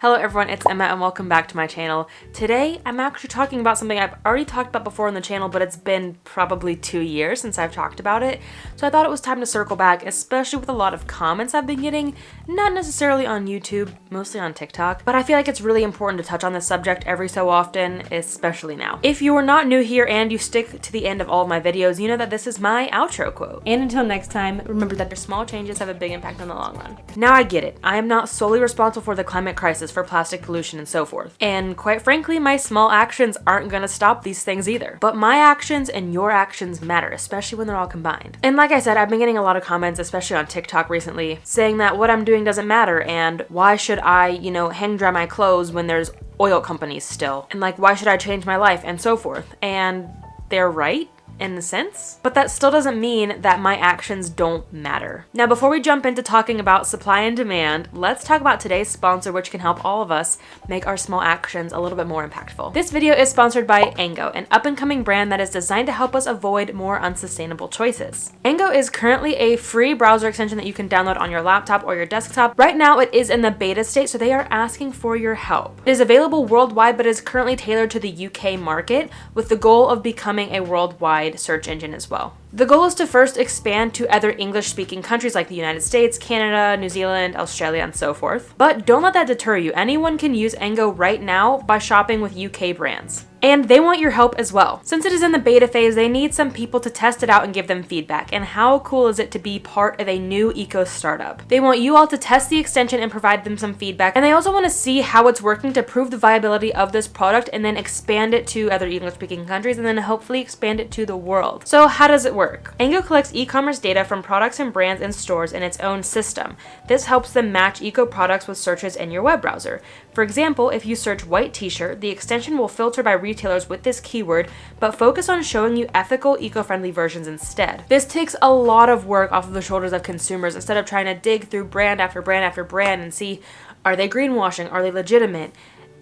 Hello everyone, it's Emma and welcome back to my channel. Today, I'm actually talking about something I've already talked about before on the channel, but it's been probably 2 years since I've talked about it. So I thought it was time to circle back, especially with a lot of comments I've been getting, not necessarily on YouTube, mostly on TikTok, but I feel like it's really important to touch on this subject every so often, especially now. If you are not new here and you stick to the end of all of my videos, you know that this is my outro quote. And until next time, remember that your small changes have a big impact on the long run. Now I get it, I am not solely responsible for the climate crisis, for plastic pollution and so forth. And quite frankly, my small actions aren't gonna stop these things either. But my actions and your actions matter, especially when they're all combined. And like I said, I've been getting a lot of comments, especially on TikTok recently, saying that what I'm doing doesn't matter and why should I, hang dry my clothes when there's oil companies still? And like, why should I change my life and so forth? And they're right, in a sense, but that still doesn't mean that my actions don't matter. Now, before we jump into talking about supply and demand, let's talk about today's sponsor, which can help all of us make our small actions a little bit more impactful. This video is sponsored by Ango, an up-and-coming brand that is designed to help us avoid more unsustainable choices. Ango is currently a free browser extension that you can download on your laptop or your desktop. Right now, it is in the beta state, so they are asking for your help. It is available worldwide, but is currently tailored to the UK market with the goal of becoming a worldwide search engine as well. The goal is to first expand to other English-speaking countries like the United States, Canada, New Zealand, Australia, and so forth. But don't let that deter you. Anyone can use Ango right now by shopping with UK brands. And they want your help as well. Since it is in the beta phase, they need some people to test it out and give them feedback. And how cool is it to be part of a new eco startup? They want you all to test the extension and provide them some feedback. And they also want to see how it's working to prove the viability of this product and then expand it to other English-speaking countries and then hopefully expand it to the world. So how does it work? Ango collects e-commerce data from products and brands and stores in its own system. This helps them match eco products with searches in your web browser. For example, if you search white t-shirt, the extension will filter by retailers with this keyword, but focus on showing you ethical, eco-friendly versions instead. This takes a lot of work off of the shoulders of consumers instead of trying to dig through brand after brand after brand and see, are they greenwashing? Are they legitimate?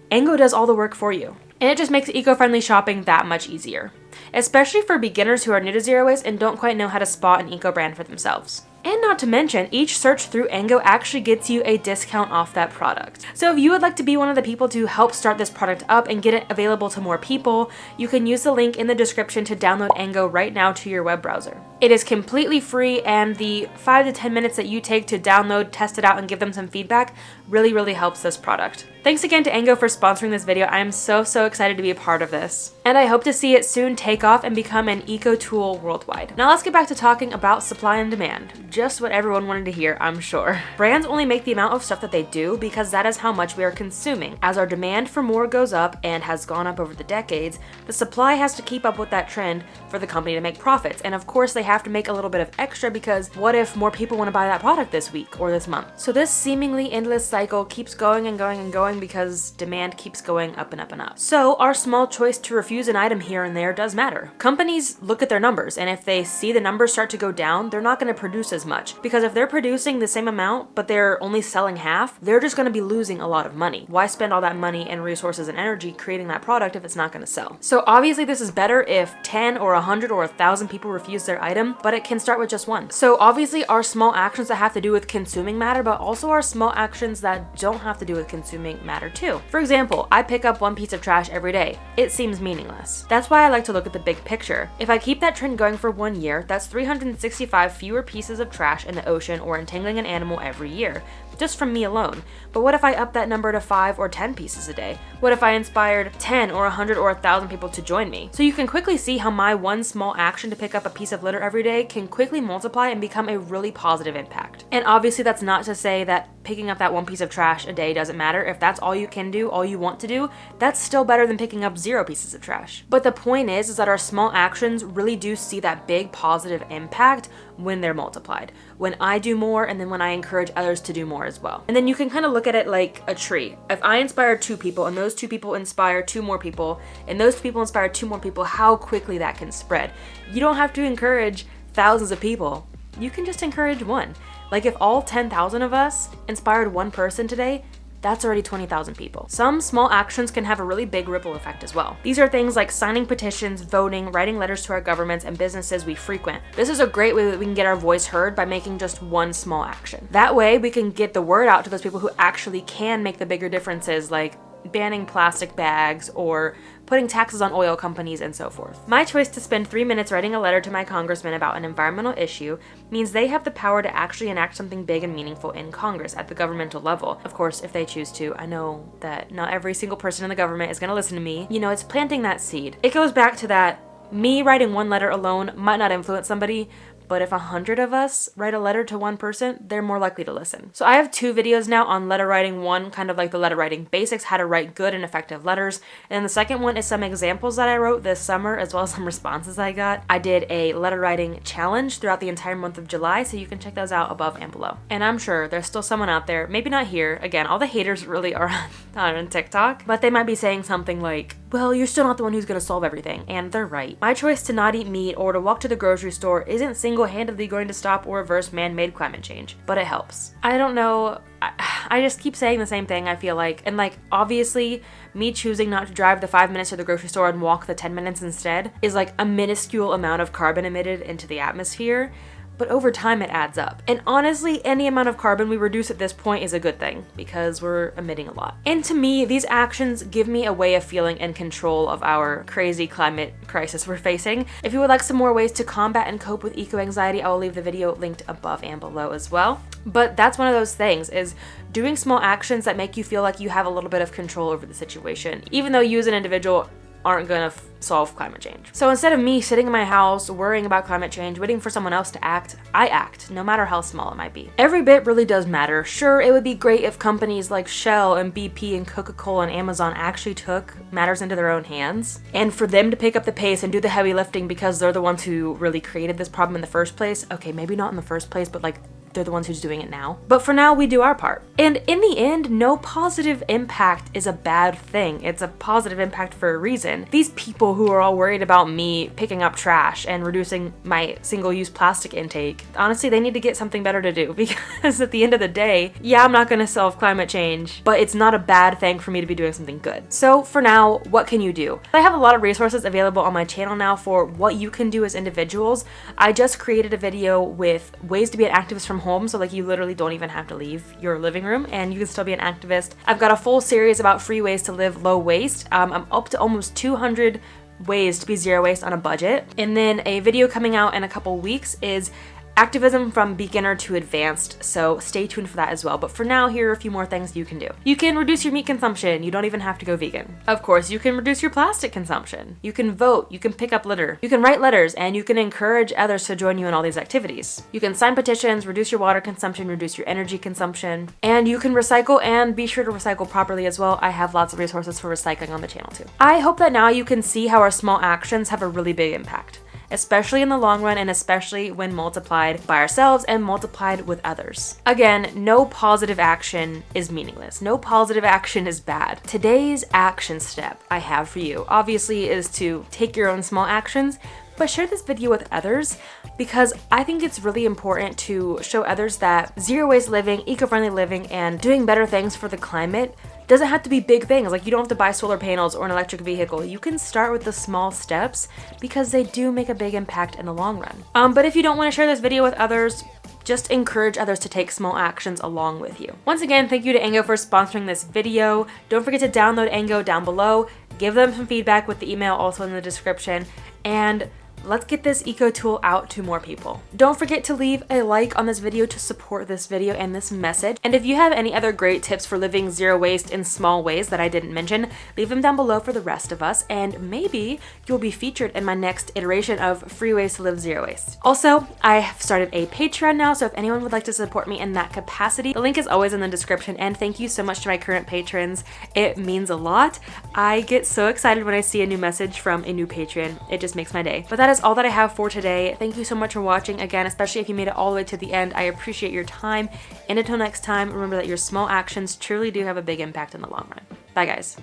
Ango does all the work for you. And it just makes eco-friendly shopping that much easier, especially for beginners who are new to zero waste and don't quite know how to spot an eco brand for themselves. And not to mention, each search through Ango actually gets you a discount off that product. So if you would like to be one of the people to help start this product up and get it available to more people, you can use the link in the description to download Ango right now to your web browser. It is completely free, and the 5 to 10 minutes that you take to download, test it out, and give them some feedback really helps this product. Thanks again to Ango for sponsoring this video. I am so excited to be a part of this. And I hope to see it soon take off and become an eco tool worldwide. Now let's get back to talking about supply and demand. Just what everyone wanted to hear, I'm sure. Brands only make the amount of stuff that they do because that is how much we are consuming. As our demand for more goes up and has gone up over the decades, the supply has to keep up with that trend for the company to make profits. And of course, they have to make a little bit of extra because what if more people want to buy that product this week or this month? So this seemingly endless cycle keeps going and going and going because demand keeps going up and up and up. So our small choice to refuse an item here and there does matter. Companies look at their numbers, and if they see the numbers start to go down, they're not going to produce as much, because if they're producing the same amount but they're only selling half, they're just going to be losing a lot of money. Why spend all that money and resources and energy creating that product if it's not going to sell? So obviously this is better if 10 or 100 or 1,000 people refuse their item, but it can start with just one. So obviously our small actions that have to do with consuming matter, but also our small actions that don't have to do with consuming matter too. For example, I pick up one piece of trash every day. It seems meaningless. That's why I like to look at the big picture. If I keep that trend going for 1 year, that's 365 fewer pieces of trash in the ocean or entangling an animal every year, just from me alone. But what if I up that number to 5 or 10 pieces a day? What if I inspired 10 or 100 or 1,000 people to join me? So you can quickly see how my one small action to pick up a piece of litter every day can quickly multiply and become a really positive impact. And obviously that's not to say that picking up that one piece of trash a day doesn't matter. If that's all you can do, all you want to do, that's still better than picking up 0 pieces of trash. But the point is that our small actions really do see that big positive impact when they're multiplied. When I do more and then when I encourage others to do more as well. And then you can kind of look at it like a tree. If I inspire 2 people and those 2 people inspire 2 more people and those 2 people inspire 2 more people, how quickly that can spread. You don't have to encourage thousands of people. You can just encourage one. Like if all 10,000 of us inspired one person today, That's already 20,000 people. Some small actions can have a really big ripple effect as well. These are things like signing petitions, voting, writing letters to our governments and businesses we frequent. This is a great way that we can get our voice heard by making just one small action. That way we can get the word out to those people who actually can make the bigger differences, like banning plastic bags or putting taxes on oil companies and so forth. My choice to spend 3 minutes writing a letter to my congressman about an environmental issue means they have the power to actually enact something big and meaningful in Congress at the governmental level. Of course, if they choose to. I know that not every single person in the government is going to listen to me. You know, it's planting that seed. It goes back to that me writing one letter alone might not influence somebody, but if 100 of us write a letter to one person, they're more likely to listen. So I have 2 videos now on letter writing. One kind of like the letter writing basics, how to write good and effective letters. And then the second one is some examples that I wrote this summer as well as some responses I got. I did a letter writing challenge throughout the entire month of July, so you can check those out above and below. And I'm sure there's still someone out there, maybe not here, again, all the haters really are on TikTok, but they might be saying something like, well, you're still not the one who's gonna solve everything. And they're right. My choice to not eat meat or to walk to the grocery store isn't single-handedly going to stop or reverse man-made climate change, but it helps. I don't know, I just keep saying the same thing, I feel like. And like, obviously, me choosing not to drive the 5 minutes to the grocery store and walk the 10 minutes instead is like a minuscule amount of carbon emitted into the atmosphere. But over time it adds up. And honestly, any amount of carbon we reduce at this point is a good thing because we're emitting a lot. And to me, these actions give me a way of feeling in control of our crazy climate crisis we're facing. If you would like some more ways to combat and cope with eco-anxiety, I will leave the video linked above and below as well. But that's one of those things, is doing small actions that make you feel like you have a little bit of control over the situation, even though you as an individual aren't gonna solve climate change. So instead of me sitting in my house worrying about climate change, waiting for someone else to act, I act, no matter how small it might be. Every bit really does matter. Sure, it would be great if companies like Shell and BP and Coca-Cola and Amazon actually took matters into their own hands, and for them to pick up the pace and do the heavy lifting because they're the ones who really created this problem in the first place. Okay, maybe not in the first place, but like, they're the ones who's doing it now. But for now, we do our part. And in the end, no positive impact is a bad thing. It's a positive impact for a reason. These people who are all worried about me picking up trash and reducing my single-use plastic intake, honestly, they need to get something better to do, because at the end of the day, yeah, I'm not gonna solve climate change, but it's not a bad thing for me to be doing something good. So for now, what can you do? I have a lot of resources available on my channel now for what you can do as individuals. I just created a video with ways to be an activist from home, so like you literally don't even have to leave your living room and you can still be an activist. I've got a full series about free ways to live low waste. I'm up to almost 200 ways to be zero waste on a budget. And then a video coming out in a couple weeks is activism from beginner to advanced, so stay tuned for that as well. But for now, here are a few more things you can do. You can reduce your meat consumption. You don't even have to go vegan. Of course, you can reduce your plastic consumption. You can vote, you can pick up litter, you can write letters, and you can encourage others to join you in all these activities. You can sign petitions, reduce your water consumption, reduce your energy consumption, and you can recycle, and be sure to recycle properly as well. I have lots of resources for recycling on the channel too. I hope that now you can see how our small actions have a really big impact, especially in the long run and especially when multiplied by ourselves and multiplied with others. Again, no positive action is meaningless. No positive action is bad. Today's action step I have for you, obviously, is to take your own small actions, but share this video with others, because I think it's really important to show others that zero waste living, eco-friendly living, and doing better things for the climate doesn't have to be big things. Like, you don't have to buy solar panels or an electric vehicle. You can start with the small steps because they do make a big impact in the long run. But if you don't want to share this video with others, just encourage others to take small actions along with you. Once again, thank you to Ango for sponsoring this video. Don't forget to download Ango down below. Give them some feedback with the email also in the description. And let's get this eco tool out to more people. Don't forget to leave a like on this video to support this video and this message. And if you have any other great tips for living zero waste in small ways that I didn't mention, leave them down below for the rest of us, and maybe you'll be featured in my next iteration of free ways to live zero waste. Also, I have started a Patreon now, so if anyone would like to support me in that capacity, the link is always in the description. And thank you so much to my current patrons. It means a lot. I get so excited when I see a new message from a new patron. It just makes my day. But that is all that I have for today. Thank you so much for watching. Again, especially if you made it all the way to the end, I appreciate your time. And until next time, remember that your small actions truly do have a big impact in the long run. Bye, guys.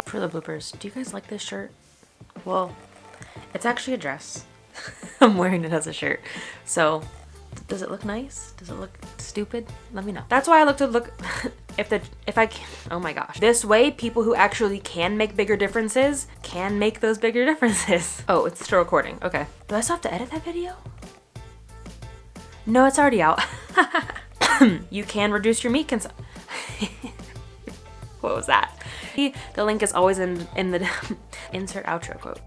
For the bloopers, do you guys like this shirt? Well, it's actually a dress. I'm wearing it as a shirt. So, does it look nice? Does it look stupid? Let me know. That's why I look oh my gosh. This way, people who actually can make bigger differences can make those bigger differences. Oh, it's still recording. Okay. Do I still have to edit that video? No, it's already out. You can reduce your meat consumption. What was that? The link is always in the insert outro quote.